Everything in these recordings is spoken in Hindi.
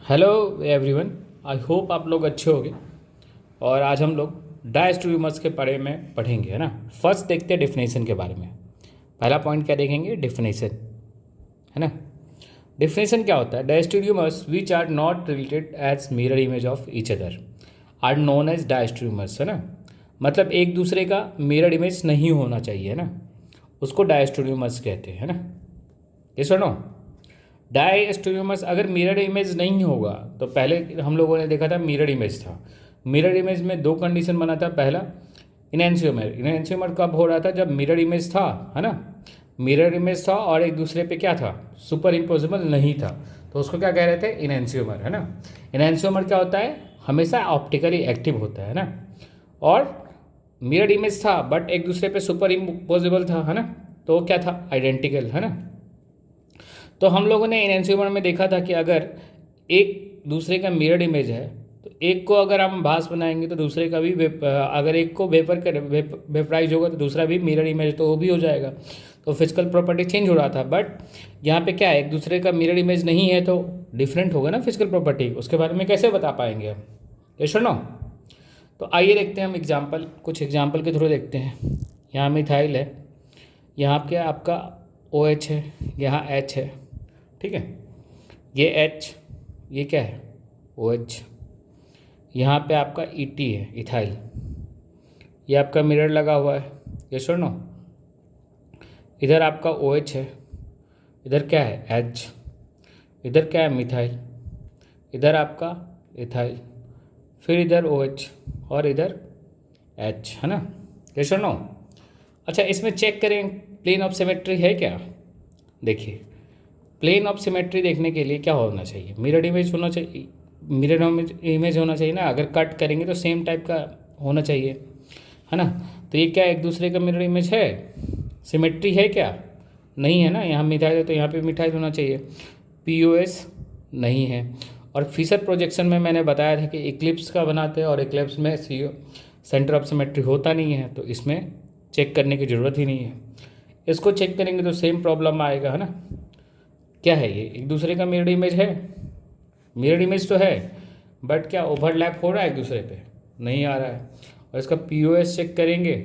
हेलो एवरीवन, आई होप आप लोग अच्छे होंगे। और आज हम लोग डायस्टेरियोमर्स के बारे में पढ़ेंगे, है ना। फर्स्ट देखते हैं डेफिनेशन के बारे में। पहला पॉइंट क्या देखेंगे? डेफिनेशन, है ना। डेफिनेशन क्या होता है? Diastereomers which are not related as mirror image of each other are known as diastereomers, है ना। मतलब एक दूसरे का मिरर इमेज नहीं होना चाहिए, है ना, उसको डायस्टेरियोमर्स कहते हैं, है ना। ये सुनो, डायस्टेरियोमर्स अगर मिरर इमेज नहीं होगा तो पहले हम लोगों ने देखा था मिरर इमेज था। मिरर इमेज में दो कंडीशन बना था। पहला इनएंशियोमर, इनएंशियोमर कब हो रहा था? जब मिरर इमेज था, है ना। मिरर इमेज था और एक दूसरे पे क्या था? सुपर इम्पोजिबल नहीं था, तो उसको क्या कह रहे थे? इनएंशियोमर, है ना। इनएंशियोमर क्या होता है? हमेशा ऑप्टिकली एक्टिव होता है ना। और मिरर इमेज था बट एक दूसरे पे सुपर इम्पोजिबल था, है ना, तो क्या था? आइडेंटिकल, है ना। तो हम लोगों ने इनएंशियोमर में देखा था कि अगर एक दूसरे का मिरर इमेज है तो एक को अगर हम भास बनाएंगे तो दूसरे का भी अगर एक को वेपर कर वेपराइज होगा तो दूसरा भी मिरर इमेज तो वो भी हो जाएगा। तो फिजिकल प्रॉपर्टी चेंज हो रहा था, बट यहाँ पे क्या है? एक दूसरे का मिरर इमेज नहीं है तो डिफरेंट होगा ना फिजिकल प्रॉपर्टी। उसके बारे में कैसे बता पाएंगे हम? यस और नो? तो आइए देखते हैं हम एग्जाम्पल, कुछ एग्जाम्पल के थ्रू देखते हैं। यहाँ मिथाइल है, यहाँ क्या आपका OH है, यहाँ H है, ठीक है। ये H, ये क्या है? OH। यहाँ पे आपका ET है, इथाइल। ये आपका मिरर लगा हुआ है, ये सुनो। इधर आपका OH है, इधर क्या है? H। इधर क्या है? मिथाइल। इधर आपका इथाइल, फिर इधर OH और इधर H, है ना। ये सुनो। अच्छा, इसमें चेक करें प्लेन ऑफ सिमेट्री है क्या? देखिए, प्लेन ऑफ सिमेट्री देखने के लिए क्या होना चाहिए? मिरर इमेज होना चाहिए, मिरर इमेज होना चाहिए ना। अगर कट करेंगे तो सेम टाइप का होना चाहिए, है ना। तो ये क्या एक दूसरे का मिरर इमेज है? सिमेट्री है क्या? नहीं है ना। यहाँ मिथाइल है तो यहाँ पे मिथाइल होना चाहिए। POS नहीं है। और फिशर प्रोजेक्शन में मैंने बताया था कि इक्लिप्स का बनाते हैं और इक्लिप्स में सेंटर ऑफ सिमेट्री होता नहीं है, तो इसमें चेक करने की ज़रूरत ही नहीं है। इसको चेक करेंगे तो सेम प्रॉब्लम आएगा, है ना। क्या है ये? एक दूसरे का मिरर इमेज है? मिरर इमेज तो है, बट क्या ओवरलैप हो रहा है एक दूसरे पे? नहीं आ रहा है। और इसका POS चेक करेंगे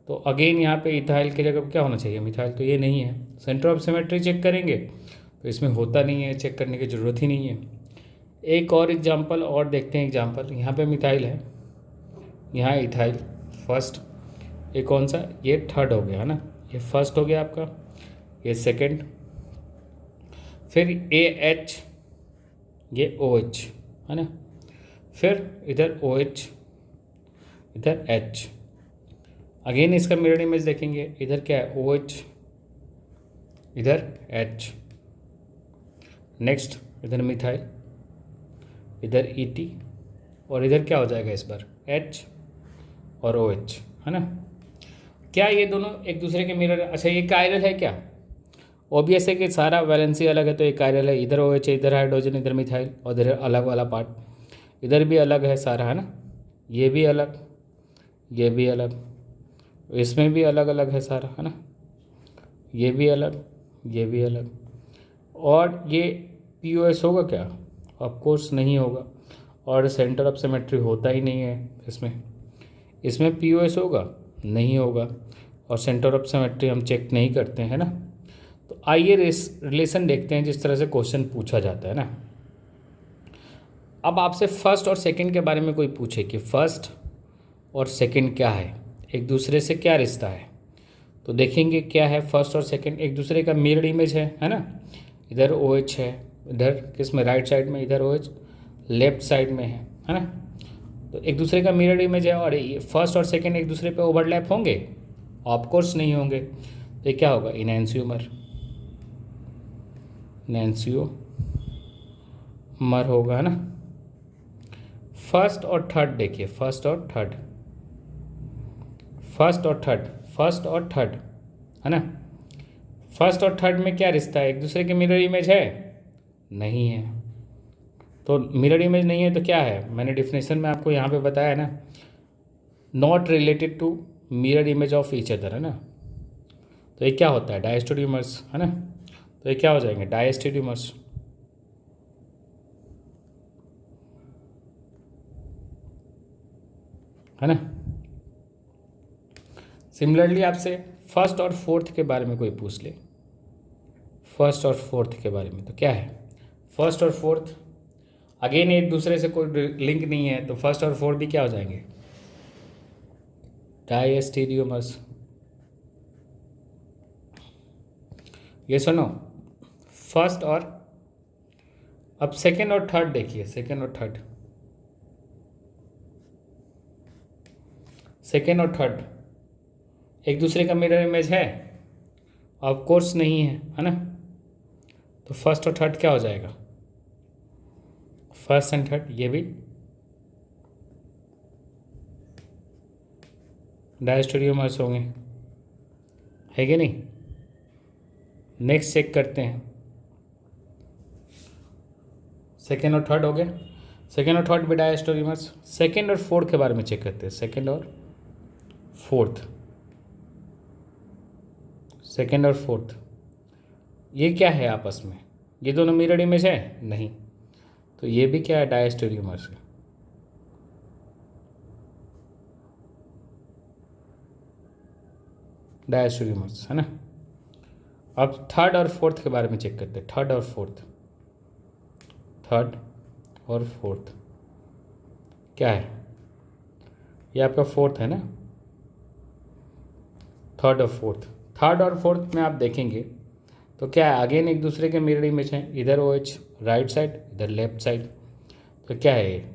तो अगेन यहाँ पे इथाइल की जगह क्या होना चाहिए? मिथाइल, तो ये नहीं है। सेंटर ऑफ सिमेट्री चेक करेंगे तो इसमें होता नहीं है, चेक करने की ज़रूरत ही नहीं है। एक और एग्जाम्पल और देखते हैं। एग्जाम्पल यहाँ पे मिथाइल है, यहाँ इथाइल फर्स्ट, ये कौन सा? ये थर्ड हो गया, है ना। ये फर्स्ट हो गया आपका, ये सेकेंड, फिर AH, ये OH, है ना। फिर इधर OH, इधर H। अगेन इसका मिरर इमेज देखेंगे, इधर क्या है? OH, इधर H। नेक्स्ट इधर मिथाइल, इधर ET, और इधर क्या हो जाएगा इस बार? H और OH, है ना। क्या ये दोनों एक दूसरे के मिरर? अच्छा, ये कायरल है क्या? ऑब्वियस है कि सारा वैलेंसी अलग है तो एक कायरल है। इधर OH है, इधर हाइड्रोजन, इधर मिथाइल, और इधर अलग वाला पार्ट, इधर भी अलग है सारा, है ना। ये भी अलग, ये भी अलग, इसमें भी अलग अलग है सारा, है ना। ये भी अलग, ये भी अलग। और ये POS होगा क्या? ऑफ कोर्स नहीं होगा। और सेंटर ऑफ सिमेट्री होता ही नहीं है इसमें। इसमें POS होगा? नहीं होगा। और सेंटर ऑफ सिमेट्री हम चेक नहीं करते हैं ना। तो आइए रिलेशन देखते हैं जिस तरह से क्वेश्चन पूछा जाता है ना। अब आपसे फर्स्ट और सेकंड के बारे में कोई पूछे कि फर्स्ट और सेकंड क्या है, एक दूसरे से क्या रिश्ता है, तो देखेंगे क्या है। फर्स्ट और सेकंड एक दूसरे का मिरर इमेज है ना। इधर OH है, इधर किस में? राइट साइड में। इधर OH लेफ्ट साइड में है ना। तो एक दूसरे का मिरर इमेज है। और ये फर्स्ट और सेकंड एक दूसरे पे ओवरलैप होंगे? ऑफ कोर्स नहीं होंगे। तो ये क्या होगा? इनएंशियोमर, इनएंशियोमर होगा, है ना। फर्स्ट और थर्ड देखिए, फर्स्ट और थर्ड, फर्स्ट और थर्ड, फर्स्ट और थर्ड, है ना। फर्स्ट और थर्ड में क्या रिश्ता है? एक दूसरे के मिरर इमेज है? नहीं है। तो मिरर इमेज नहीं है तो क्या है? मैंने डिफिनेशन में आपको यहाँ पे बताया है ना, not related to mirror image of each other, है ना। तो ये क्या होता है? डायस्टेरियोमर्स, है ना। तो ये क्या हो जाएंगे? डायस्टेरियोमर्स। है ना। सिमिलरली आपसे फर्स्ट और फोर्थ के बारे में कोई पूछ ले, फर्स्ट और फोर्थ के बारे में, तो क्या है फर्स्ट और फोर्थ? अगेन एक दूसरे से कोई लिंक नहीं है, तो फर्स्ट और फोर्थ भी क्या हो जाएंगे? डायस्टेरियोमर्स। ये सुनो, फर्स्ट और अब सेकेंड और थर्ड देखिए, सेकेंड और थर्ड, सेकेंड और थर्ड एक दूसरे का मिरर इमेज है? ऑफ कोर्स नहीं है ना। तो फर्स्ट और थर्ड क्या हो जाएगा? फर्स्ट एंड थर्ड ये भी डायस्टेरियोमर्स होंगे, है कि नहीं। नेक्स्ट चेक करते हैं, सेकेंड और थर्ड हो गया, सेकेंड और थर्ड भी डायस्टेरियोमर्स। सेकेंड और फोर्थ के बारे में चेक करते हैं, सेकेंड और फोर्थ, सेकेंड और फोर्थ ये क्या है आपस में? ये दोनों मिरर इमेज है? नहीं। तो ये भी क्या है? डायस्टेरियोमर्स है। डायस्टेरियोमर्स है ना। अब थर्ड और फोर्थ के बारे में चेक करते हैं, थर्ड और फोर्थ, थर्ड और फोर्थ क्या है? ये आपका फोर्थ है ना, थर्ड और फोर्थ। थर्ड और फोर्थ में आप देखेंगे तो क्या है? अगेन एक दूसरे के मिरर इमेज हैं, इधर ओ एच राइट साइड, इधर लेफ्ट साइड। तो क्या है ये?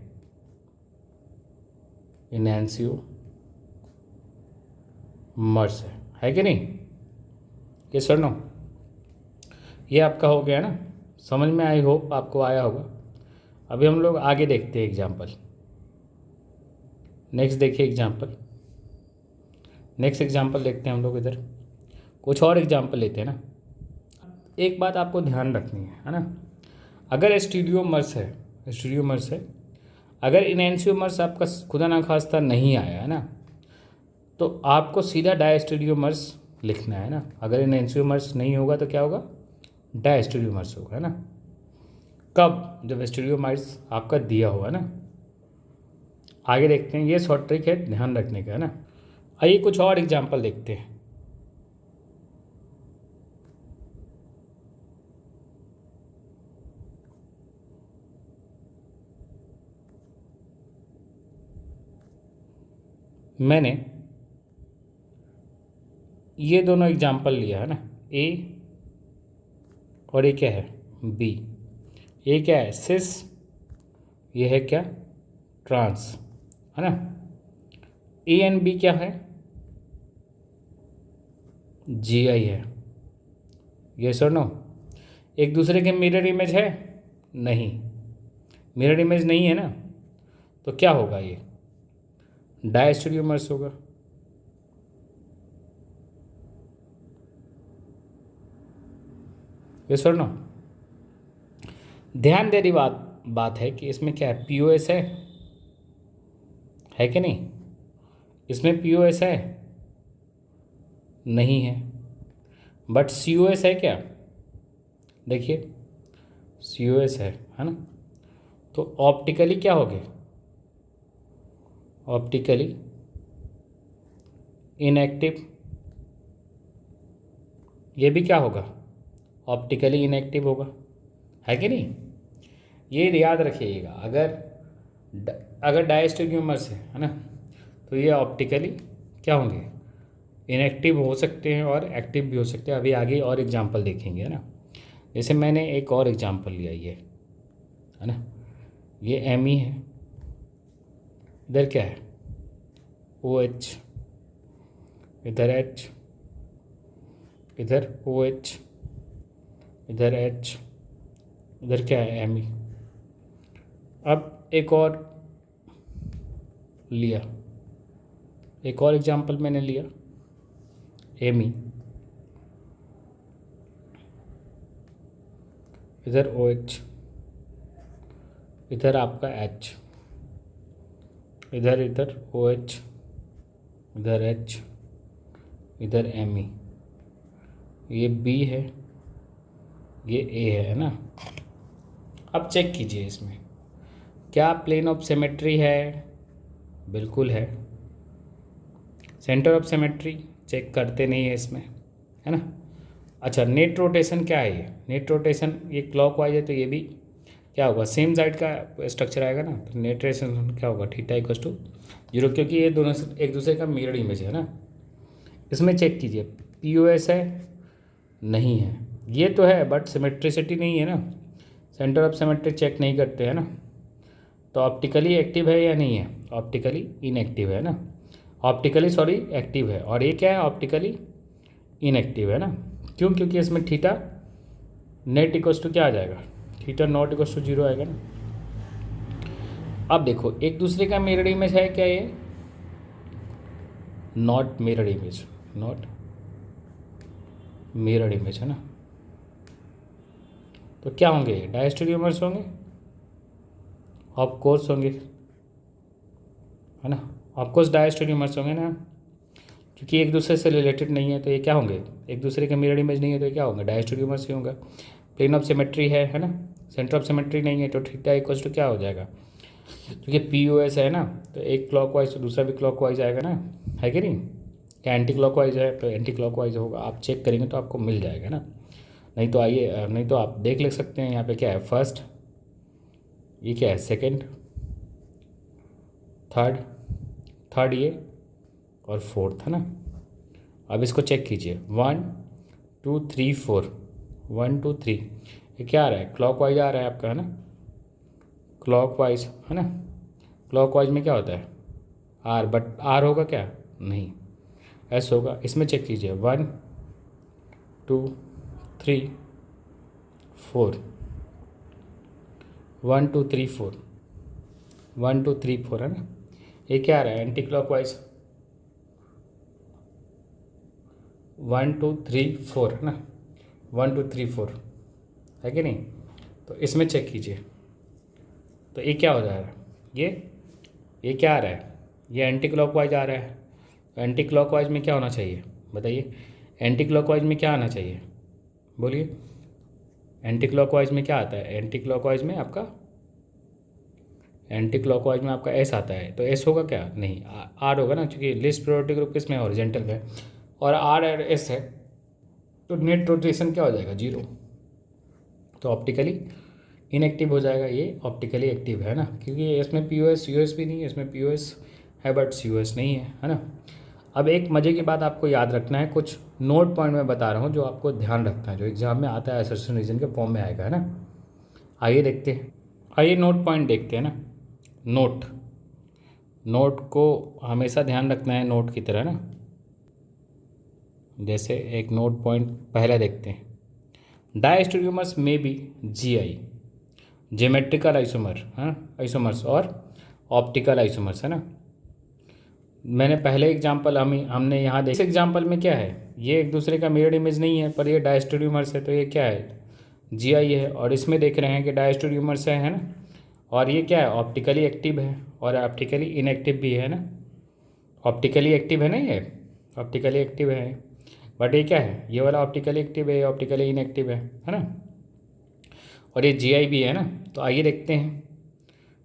इनैंसियो मर्स है कि नहीं? ये सर नो, ये आपका हो गया ना, समझ में आई होप आपको आया होगा। अभी हम लोग आगे देखते हैं एग्जाम्पल। नेक्स्ट देखिए एग्जाम्पल, नेक्स्ट एग्जाम्पल देखते हैं हम लोग। इधर कुछ और एग्जाम्पल लेते हैं ना। एक बात आपको ध्यान रखनी है ना, अगर स्टीरियोमर्स है, स्टीरियोमर्स है, अगर इनैंसियोमर्स आपका खुदा ना खास्ता नहीं आया है ना, तो आपको सीधा डायस्टेरियोमर्स लिखना है ना। अगर इनैंसियोमर्स नहीं होगा तो क्या होगा? डायस्टेरियोमर्स होगा, है ना। कब? जब स्टीरियोमर्स आपका दिया होगा ना। आगे देखते हैं, ये शॉर्ट ट्रिक है ध्यान रखने का, है ना। आइए कुछ और एग्जाम्पल देखते हैं। मैंने ये दोनों एग्जाम्पल लिया है ना, ए और ये क्या है? बी। ये क्या है? सिस, ये है क्या? ट्रांस, है ना। ए एंड बी क्या है? जी आई है। ये सर नो, एक दूसरे के मिरर इमेज है? नहीं, मिरर इमेज नहीं है ना। तो क्या होगा? ये डायस्टेरियोमर्स होगा। ये सर नो, ध्यान देने बात है कि इसमें क्या है? पीओएस है कि नहीं? इसमें पीओएस है? नहीं है। बट सीओएस है क्या? देखिए सीओएस है ना। तो ऑप्टिकली क्या हो गए? Optically inactive. ये भी क्या होगा? ऑप्टिकली इनएक्टिव होगा, है कि नहीं। ये याद रखिएगा, अगर डायस्टेरियोमर्स है ना, तो ये ऑप्टिकली क्या होंगे? इनएक्टिव हो सकते हैं और एक्टिव भी हो सकते हैं। अभी आगे और एग्जांपल देखेंगे, है ना। जैसे मैंने एक और एग्जांपल लिया, ये है ना, ये एम ई है, इधर क्या है? ओ एच, इधर एच, इधर ओ एच, इधर एच, इधर क्या है? M E. अब एक और लिया, एक और एग्जांपल मैंने लिया, एम ई, इधर ओ एच, इधर आपका एच, इधर ओ एच, इधर एच, इधर एम ई। ये बी है, ये ए है ना। अब चेक कीजिए इसमें क्या प्लेन ऑफ सिमेट्री है? बिल्कुल है। सेंटर ऑफ सिमेट्री चेक करते नहीं है इसमें, है ना। अच्छा, नेट रोटेशन क्या है? ये नेट रोटेशन ये क्लॉकवाइज है तो ये भी क्या होगा, सेम साइड का स्ट्रक्चर आएगा ना। तो नेट रोटेशन क्या होगा, थीटा इक्वल्स टू 0, क्योंकि ये दोनों एक दूसरे का मिरर इमेज है ना। इसमें चेक कीजिए, POS है नहीं है, ये तो है बट सिमेट्रिसिटी नहीं है ना, सेंटर ऑफ सिमेट्री चेक नहीं करते हैं ना। तो ऑप्टिकली एक्टिव है या नहीं है, ऑप्टिकली इनएक्टिव है ना, ऑप्टिकली सॉरी एक्टिव है। और ये क्या है, ऑप्टिकली इनएक्टिव है ना। क्यों? क्योंकि इसमें थीटा नेट इक्वल्स टू क्या आ जाएगा, थीटा नॉट इक्वल्स टू 0 आएगा ना। अब देखो एक दूसरे का मिरर इमेज है क्या ये, not mirror image, not mirror image है ना। तो क्या होंगे, डायस्टेरियोमर्स होंगे, ऑफ कोर्स होंगे, है ना। ऑफ कोर्स डायस्टेरियोमर्स होंगे ना, क्योंकि एक दूसरे से रिलेटेड नहीं है तो ये क्या होंगे, एक दूसरे के मिरर इमेज नहीं है तो ये क्या होंगे, डायस्टेरियोमर्स ही होंगे। प्लेन ऑफ सिमेट्री है ना, सेंटर ऑफ सिमेट्री नहीं है तो थीटा इक्वल्स टू क्या हो जाएगा, क्योंकि POS है ना तो एक क्लॉकवाइज तो दूसरा भी क्लॉकवाइज आएगा ना, है कि नहीं। क्या एंटी क्लॉकवाइज है तो एंटी क्लॉकवाइज होगा, आप चेक करेंगे तो आपको मिल जाएगा ना। नहीं तो आइए, नहीं तो आप देख ले सकते हैं यहाँ पे क्या है, फर्स्ट, ये क्या है, सेकंड, थर्ड ये और फोर्थ, है ना। अब इसको चेक कीजिए, 1 2 3 4, 1 2 3, ये क्या आ रहा है, क्लॉकवाइज आ रहा है आपका, है ना, क्लॉकवाइज, है ना। क्लॉकवाइज में क्या होता है, R, बट R होगा क्या, नहीं, S होगा। इसमें चेक कीजिए, 1 2 3 4, 1 2 3 4, 1 2 3 4, है ना। ये क्या आ रहा है, एंटी क्लॉकवाइज, 1 2 3 4, है ना, 1 2 3 4, है कि नहीं। तो इसमें चेक कीजिए, तो ये क्या हो जा रहा है, ये क्या आ रहा है, ये एंटी क्लॉकवाइज आ रहा है। तो एंटी क्लॉकवाइज में क्या होना चाहिए बताइए, एंटी क्लॉकवाइज में क्या आना चाहिए, बोलिए। एंटी क्लॉकवाइज में क्या आता है, एंटी क्लॉकवाइज में आपका, एंटी क्लॉकवाइज में आपका S आता है, तो S होगा क्या, नहीं, R होगा ना, क्योंकि लिस्ट प्रायोरिटी ग्रुप किसमें, हॉरिजॉन्टल में, और R और S है तो नेट रोटेशन क्या हो जाएगा, 0। तो ऑप्टिकली इनएक्टिव हो जाएगा, ये ऑप्टिकली एक्टिव है ना, क्योंकि इसमें POS US भी नहीं है, इसमें POS है बट COS नहीं है ना। अब एक मज़े की बात आपको याद रखना है, कुछ नोट पॉइंट में बता रहा हूँ जो आपको ध्यान रखना है, जो एग्जाम में आता है, असर्शन रीजन के फॉर्म में आएगा, है ना। आइए देखते हैं, आइए नोट पॉइंट देखते हैं ना। नोट को हमेशा ध्यान रखना है नोट की तरह ना। जैसे एक नोट पॉइंट पहले देखते हैं, डायस्टेरियोमर्स में बी GI, ज्योमेट्रिकल आइसोमर, हाँ आइसोमर्स, और ऑप्टिकल आइसोमर्स, है ना। मैंने पहले एग्जांपल हमने यहाँ इस एग्जांपल में क्या है, ये एक दूसरे का मिरर इमेज नहीं है पर ये डायस्टेरियोमर्स है, तो ये क्या है, GI है। और इसमें देख रहे हैं कि डायस्टेरियोमर्स है ना, और ये क्या है, ऑप्टिकली एक्टिव है और ऑप्टिकली इनएक्टिव भी है ना। ऑप्टिकली एक्टिव है ना, ये ऑप्टिकली एक्टिव है, बट ये क्या है, ये वाला ऑप्टिकली एक्टिव है, ऑप्टिकली इनएक्टिव है ना। और ये GI भी है ना। तो आइए देखते हैं,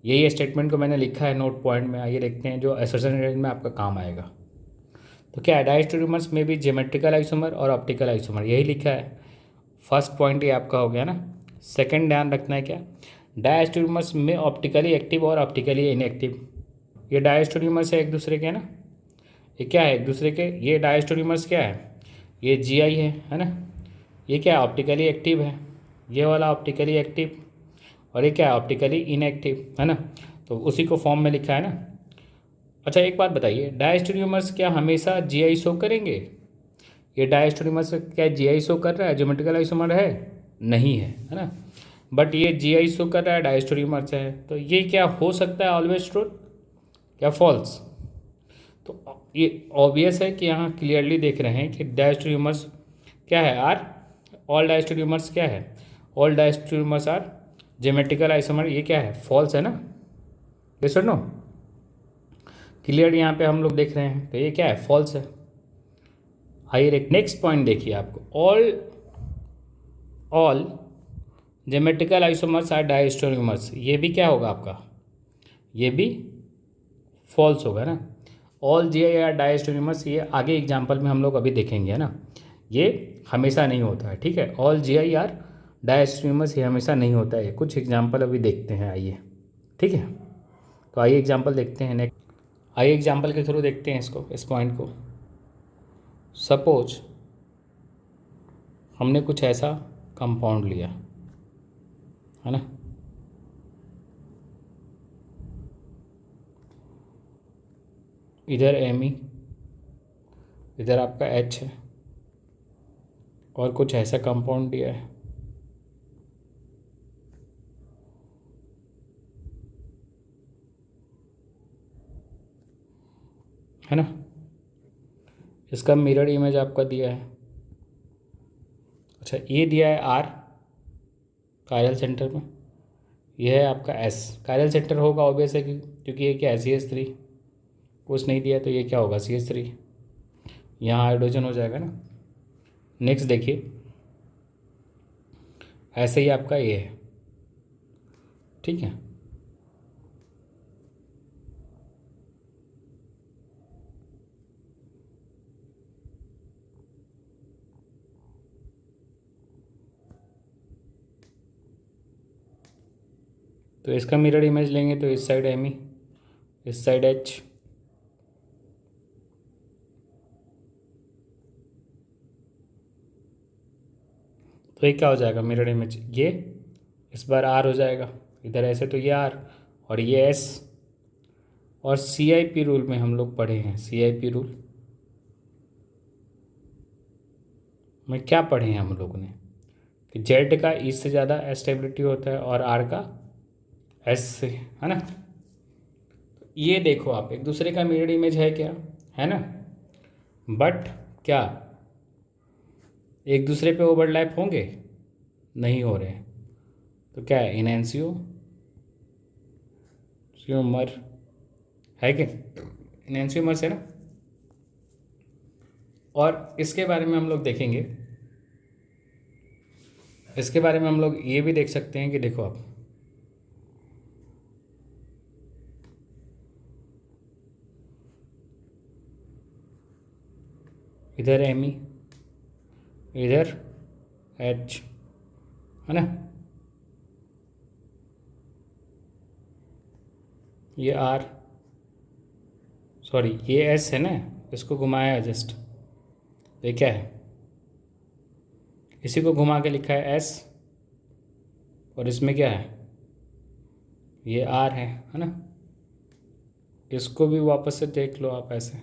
यही स्टेटमेंट को मैंने लिखा है नोट पॉइंट में, आइए देखते हैं जो असर्शन रीजन में आपका काम आएगा। तो क्या है, डायस्टेरियोमर्स में भी ज्योमेट्रिकल आइसोमर और ऑप्टिकल आइसोमर, यही लिखा है। फर्स्ट पॉइंट ये आपका हो गया ना। सेकंड ध्यान रखना है क्या, डायस्टेरियोमर्स में ऑप्टिकली एक्टिव और ऑप्टिकली इनएक्टिव, ये डायस्टेरियोमर्स है एक दूसरे के ना, ये क्या है एक दूसरे के, ये डायस्टेरियोमर्स क्या है, ये GI है ना। ये क्या है, ऑप्टिकली एक्टिव है, ये वाला ऑप्टिकली एक्टिव, और ये क्या है, ऑप्टिकली इनएक्टिव, है ना। तो उसी को फॉर्म में लिखा है ना। अच्छा एक बात बताइए, डायस्टेरियोमर्स क्या हमेशा GI शो करेंगे, ये डायस्टेरियोमर्स क्या GI शो कर रहा है, ज्योमेट्रिकल आइसोमर है नहीं है ना, बट ये GI शो कर रहा है, डायस्टेरियोमर्स है, तो ये क्या हो सकता है, ऑलवेज ट्रूथ, क्या फॉल्स। तो ये ऑब्वियस है कि यहाँ क्लियरली देख रहे हैं कि डायस्टेरियोमर्स क्या है, आर, ऑल डायस्टेरियोमर्स क्या है, all diastereomers are geometrical isomer, ये क्या है, फॉल्स है ना, यस और नो। क्लियर यहाँ पे हम लोग देख रहे हैं, तो ये क्या है, फॉल्स है। आइए एक नेक्स्ट पॉइंट देखिए आपको, all geometrical isomers are diastereomers, ये भी क्या होगा आपका, ये भी फॉल्स होगा ना। ऑल जी आई आर डायस्टोनिमस, ये आगे एग्जाम्पल में हम लोग अभी देखेंगे, है ना। ये हमेशा नहीं होता है, ठीक है। ऑल जी आई आर डायस्टोनिमस ये हमेशा नहीं होता है। कुछ एग्जाम्पल अभी देखते हैं, आइए, ठीक है। तो आइए एग्जाम्पल देखते हैं नेक्स्ट। आइए एग्जाम्पल के थ्रू देखते हैं इसको, इस पॉइंट को। सपोज हमने कुछ ऐसा कंपाउंड लिया, है ना। इधर एमी, इधर आपका एच है, और कुछ ऐसा कंपाउंड दिया है ना। इसका मिरर इमेज आपका दिया है। अच्छा, ये दिया है आर कायरल सेंटर में, यह है आपका एस। कायरल सेंटर होगा ऑब्वियस है क्योंकि ये क्या है, CH3। कुछ नहीं दिया तो ये क्या होगा, CH3। यहाँ हाइड्रोजन हो जाएगा ना। नेक्स्ट देखिए, ऐसे ही आपका ये है, ठीक है। तो इसका मिरर इमेज लेंगे तो इस साइड एमी, इस साइड एच। तो ये क्या हो जाएगा मिरर इमेज, ये इस बार आर हो जाएगा इधर ऐसे, तो ये आर और ये एस। और CIP रूल में हम लोग पढ़े हैं, CIP रूल में क्या पढ़े हैं हम लोगों ने, कि जेड का ई से ज़्यादा एस्टेबिलिटी होता है और आर का एस से, है ना। ये देखो आप, एक दूसरे का मिरर इमेज है क्या, है ना। बट क्या एक दूसरे पे ओवरलैप होंगे, नहीं हो रहे। तो क्या है, इनएंशियोमर है कि इनएंशियोमर से ना। और इसके बारे में हम लोग देखेंगे, इसके बारे में हम लोग ये भी देख सकते हैं कि देखो आप, इधर एमी, इधर एच, है ना। ये आर, सॉरी ये एस है ना, इसको घुमाया जस्ट, ये क्या है, इसी को घुमा के लिखा है एस, और इसमें क्या है, ये आर है ना। इसको भी वापस से देख लो आप ऐसे,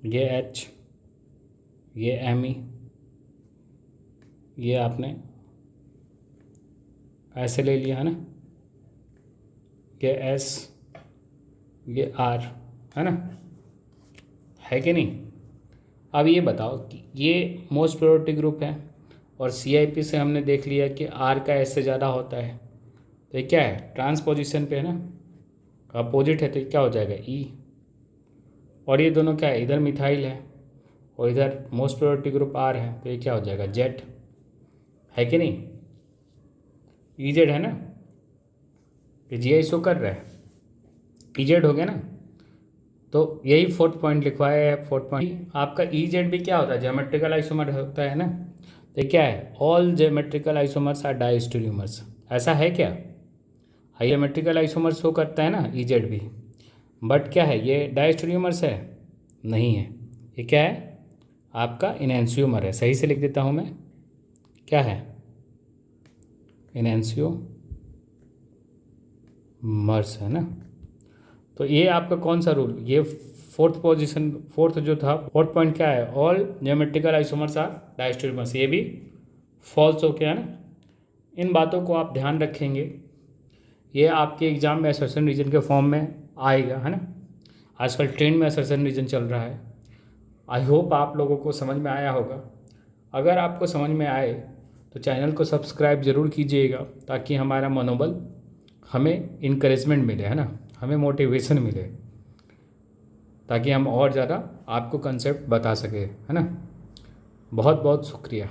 ये एच, ये एम ई, ये आपने ऐसे ले लिया, है ना। ये एस, ये आर, है ना, है कि नहीं। अब ये बताओ कि ये मोस्ट प्रायोरिटी ग्रुप है, और CIP से हमने देख लिया कि आर का एस से ज़्यादा होता है, तो ये क्या है, ट्रांसपोजिशन पे है ना, अपोजिट है, तो ये क्या हो जाएगा, ई। और ये दोनों क्या है, इधर मिथाइल है और इधर मोस्ट प्रायोरिटी ग्रुप आर है, तो ये क्या हो जाएगा, जेड, है कि नहीं। EZ है ना, ये GI शो कर रहा है, EZ हो गया ना। तो यही फोर्थ पॉइंट लिखवाया है। फोर्थ पॉइंट आपका EZ भी क्या होता है, ज्योमेट्रिकल आइसोमर होता है ना। तो ये क्या है, all geometrical isomers are diastereomers, ऐसा है क्या, ज्योमेट्रिकल आइसोमर शो करता है ना EZ भी, बट क्या है, ये डायस्टेरियोमर्स है, नहीं है। ये क्या है, आपका इनएंशियोमर है। सही से लिख देता हूँ मैं, क्या है, इनएंशियोमर्स, है ना। तो ये आपका कौन सा रूल, ये फोर्थ पोजीशन, फोर्थ जो था, फोर्थ पॉइंट क्या है, all geometrical isomers are diastereomers, ये भी फॉल्स हो गया ना। इन बातों को आप ध्यान रखेंगे, ये आपके एग्जाम में असर्शन रीजन के फॉर्म में आएगा, है ना। आजकल ट्रेंड में असर्शन रीजन चल रहा है। आई होप आप लोगों को समझ में आया होगा। अगर आपको समझ में आए तो चैनल को सब्सक्राइब ज़रूर कीजिएगा, ताकि हमारा मनोबल, हमें इनकरेजमेंट मिले, है ना, हमें मोटिवेशन मिले, ताकि हम और ज़्यादा आपको कंसेप्ट बता सकें, है ना। बहुत बहुत शुक्रिया।